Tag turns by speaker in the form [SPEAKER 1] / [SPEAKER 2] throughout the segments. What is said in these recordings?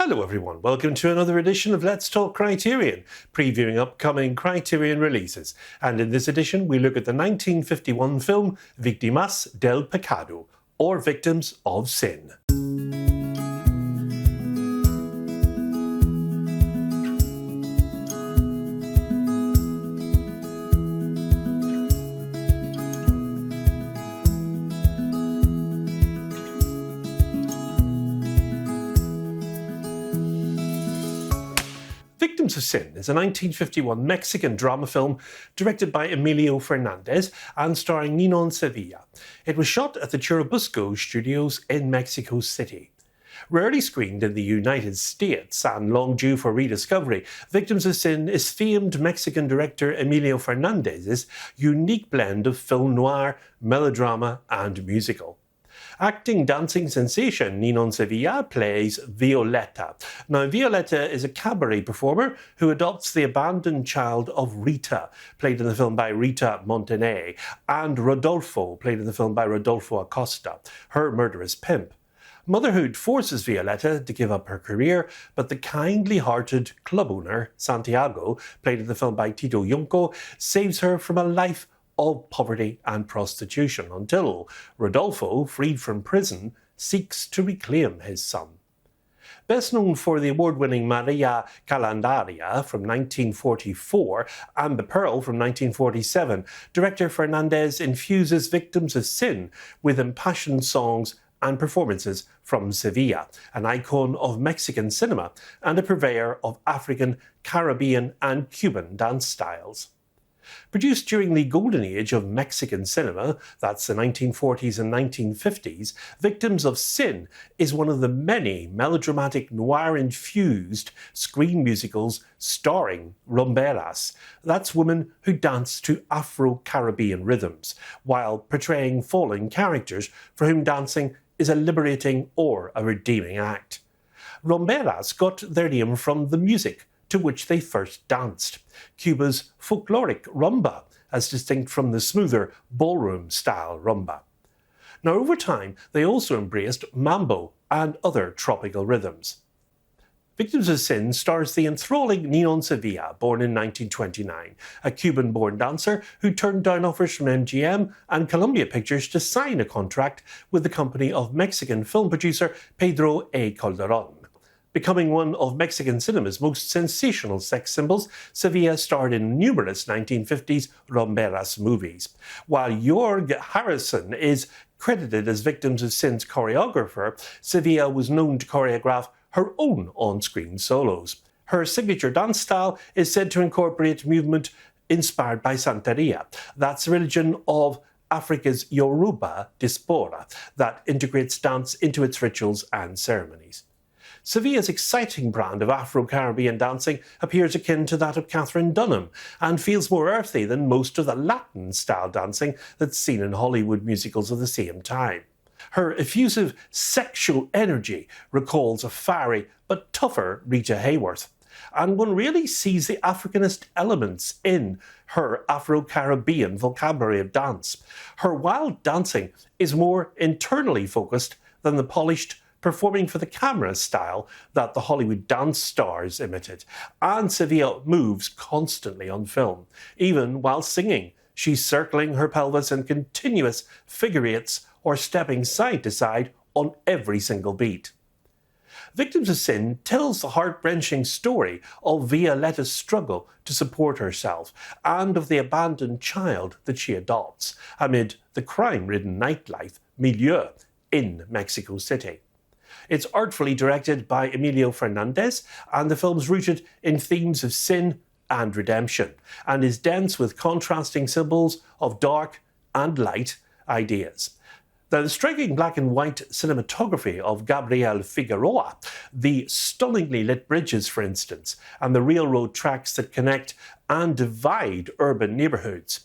[SPEAKER 1] Hello everyone, welcome to another edition of Let's Talk Criterion, previewing upcoming Criterion releases. And in this edition we look at the 1951 film Victimas del Pecado, or Victims of Sin. Victims of Sin is a 1951 Mexican drama film directed by Emilio Fernández and starring Ninón Sevilla. It was shot at the Churubusco Studios in Mexico City. Rarely screened in the United States and long due for rediscovery, Victims of Sin is famed Mexican director Emilio Fernández's unique blend of film noir, melodrama and musical. Acting dancing sensation Ninón Sevilla plays Violeta. Now, Violeta is a cabaret performer who adopts the abandoned child of Rita, played in the film by Rita Montaner, and Rodolfo, played in the film by Rodolfo Acosta, her murderous pimp. Motherhood forces Violeta to give up her career, but the kindly-hearted club owner, Santiago, played in the film by Tito Junco, saves her from a life of poverty and prostitution until Rodolfo, freed from prison, seeks to reclaim his son. Best known for the award-winning Maria Calandaria from 1944 and The Pearl from 1947, director Fernández infuses Victims of Sin with impassioned songs and performances from Sevilla, an icon of Mexican cinema and a purveyor of African, Caribbean and Cuban dance styles. Produced during the golden age of Mexican cinema, that's the 1940s and 1950s, Victims of Sin is one of the many melodramatic noir-infused screen musicals starring rumberas. That's women who dance to Afro-Caribbean rhythms, while portraying fallen characters for whom dancing is a liberating or a redeeming act. Rumberas got their name from the music to which they first danced, Cuba's folkloric rumba, as distinct from the smoother ballroom-style rumba. Now, over time, they also embraced mambo and other tropical rhythms. Victims of Sin stars the enthralling Ninón Sevilla, born in 1929, a Cuban-born dancer who turned down offers from MGM and Columbia Pictures to sign a contract with the company of Mexican film producer Pedro A. Calderón. Becoming one of Mexican cinema's most sensational sex symbols, Sevilla starred in numerous 1950s rumberas movies. While Jorge Harrison is credited as Victims of Sin's choreographer, Sevilla was known to choreograph her own on-screen solos. Her signature dance style is said to incorporate movement inspired by Santeria. That's a religion of Africa's Yoruba diaspora that integrates dance into its rituals and ceremonies. Sevilla's exciting brand of Afro-Caribbean dancing appears akin to that of Catherine Dunham and feels more earthy than most of the Latin-style dancing that's seen in Hollywood musicals of the same time. Her effusive sexual energy recalls a fiery but tougher Rita Hayworth, and one really sees the Africanist elements in her Afro-Caribbean vocabulary of dance. Her wild dancing is more internally focused than the polished performing for the camera style that the Hollywood dance stars imitate, and Sevilla moves constantly on film. Even while singing, she's circling her pelvis in continuous figure eights or stepping side to side on every single beat. Victims of Sin tells the heart-wrenching story of Violeta's struggle to support herself and of the abandoned child that she adopts amid the crime-ridden nightlife milieu in Mexico City. It's artfully directed by Emilio Fernández, and the film's rooted in themes of sin and redemption, and is dense with contrasting symbols of dark and light ideas. Now, the striking black and white cinematography of Gabriel Figueroa, the stunningly lit bridges, for instance, and the railroad tracks that connect and divide urban neighbourhoods.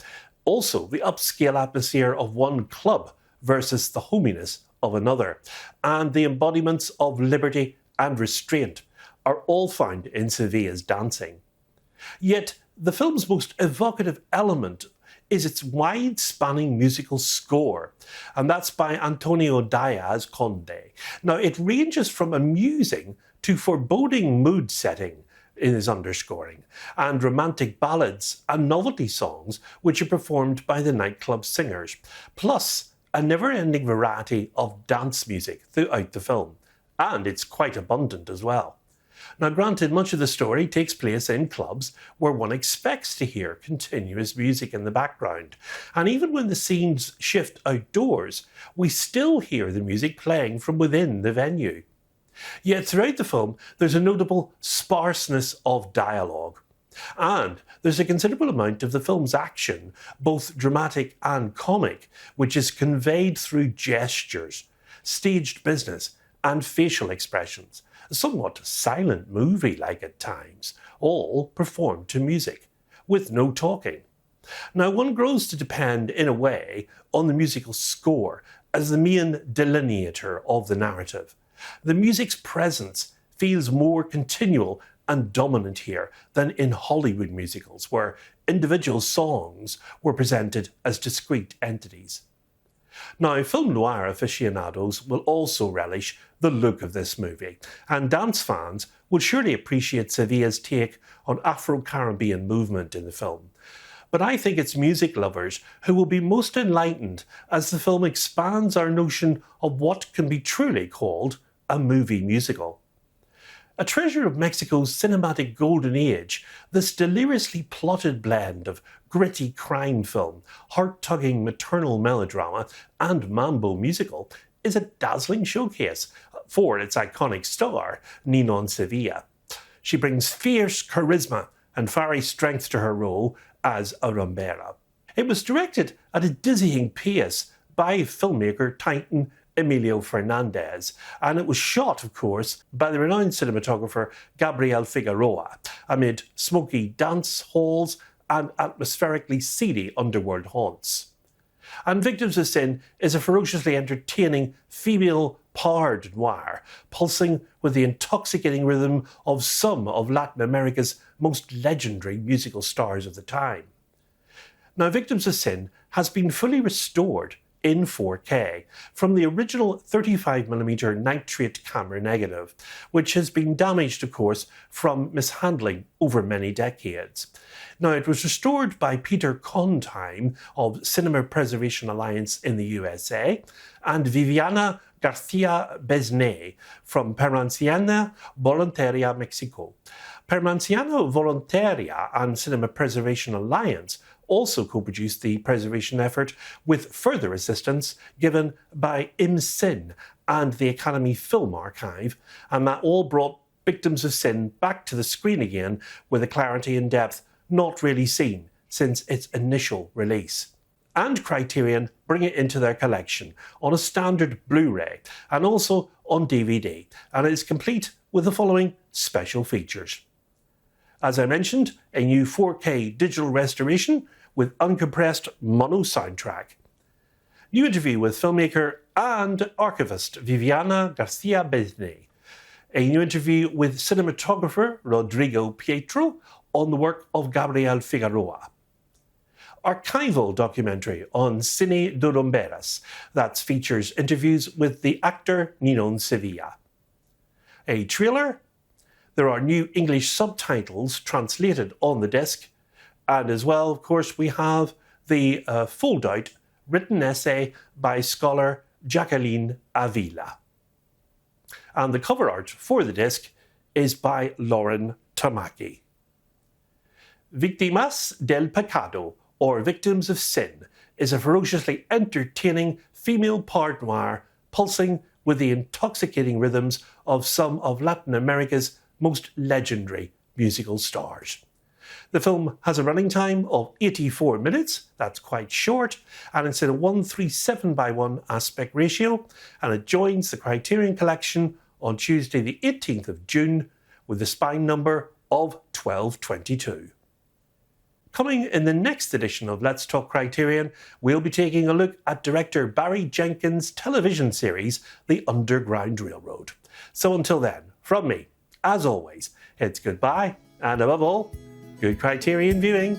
[SPEAKER 1] Also, the upscale atmosphere of one club versus the hominess of another, and the embodiments of liberty and restraint are all found in Sevilla's dancing. Yet, the film's most evocative element is its wide-spanning musical score, and that's by Antonio Diaz Conde. Now, it ranges from amusing to foreboding mood setting in his underscoring, and romantic ballads and novelty songs which are performed by the nightclub singers, plus a never-ending variety of dance music throughout the film, and it's quite abundant as well. Now granted, much of the story takes place in clubs where one expects to hear continuous music in the background, and even when the scenes shift outdoors, we still hear the music playing from within the venue. Yet throughout the film, there's a notable sparseness of dialogue. And there's a considerable amount of the film's action, both dramatic and comic, which is conveyed through gestures, staged business, and facial expressions, somewhat silent movie-like at times, all performed to music, with no talking. Now, one grows to depend, in a way, on the musical score as the main delineator of the narrative. The music's presence feels more continual and dominant here than in Hollywood musicals, where individual songs were presented as discrete entities. Now, film noir aficionados will also relish the look of this movie, and dance fans will surely appreciate Sevilla's take on Afro-Caribbean movement in the film. But I think it's music lovers who will be most enlightened as the film expands our notion of what can be truly called a movie musical. A treasure of Mexico's cinematic golden age, this deliriously plotted blend of gritty crime film, heart-tugging maternal melodrama, and mambo musical is a dazzling showcase for its iconic star, Ninón Sevilla. She brings fierce charisma and fiery strength to her role as a rumbera. It was directed at a dizzying pace by filmmaker titan Emilio Fernández, and it was shot, of course, by the renowned cinematographer Gabriel Figueroa, amid smoky dance halls and atmospherically seedy underworld haunts. And Victims of Sin is a ferociously entertaining female power noir, pulsing with the intoxicating rhythm of some of Latin America's most legendary musical stars of the time. Now, Victims of Sin has been fully restored in 4K from the original 35mm nitrate camera negative, which has been damaged, of course, from mishandling over many decades. Now, it was restored by Peter Condheim of Cinema Preservation Alliance in the USA and Viviana Garcia Besné from Permanencia Voluntaria Mexico. Permanencia Voluntaria and Cinema Preservation Alliance also co-produced the preservation effort, with further assistance given by IMCIN and the Academy Film Archive, and that all brought Victims of Sin back to the screen again with a clarity and depth not really seen since its initial release. And Criterion bring it into their collection on a standard Blu-ray and also on DVD, and it is complete with the following special features. As I mentioned, a new 4K digital restoration with uncompressed mono soundtrack. New interview with filmmaker and archivist Viviana Garcia Besné. A new interview with cinematographer Rodrigo Pietro on the work of Gabriel Figueroa. Archival documentary on Cine de Rumberas that features interviews with the actor Ninón Sevilla. A trailer. There are new English subtitles translated on the disc, and as well, of course, we have the fold-out written essay by scholar Jacqueline Avila. And the cover art for the disc is by Lauren Tamaki. Victimas del pecado, or Victims of Sin, is a ferociously entertaining female part noir pulsing with the intoxicating rhythms of some of Latin America's most legendary musical stars. The film has a running time of 84 minutes, that's quite short, and it's in a 1:37:1 aspect ratio, and it joins the Criterion collection on Tuesday the 18th of June with the spine number of 1222. Coming in the next edition of Let's Talk Criterion, we'll be taking a look at director Barry Jenkins' television series, The Underground Railroad. So until then, from me, as always, it's goodbye, and above all, good Criterion viewing.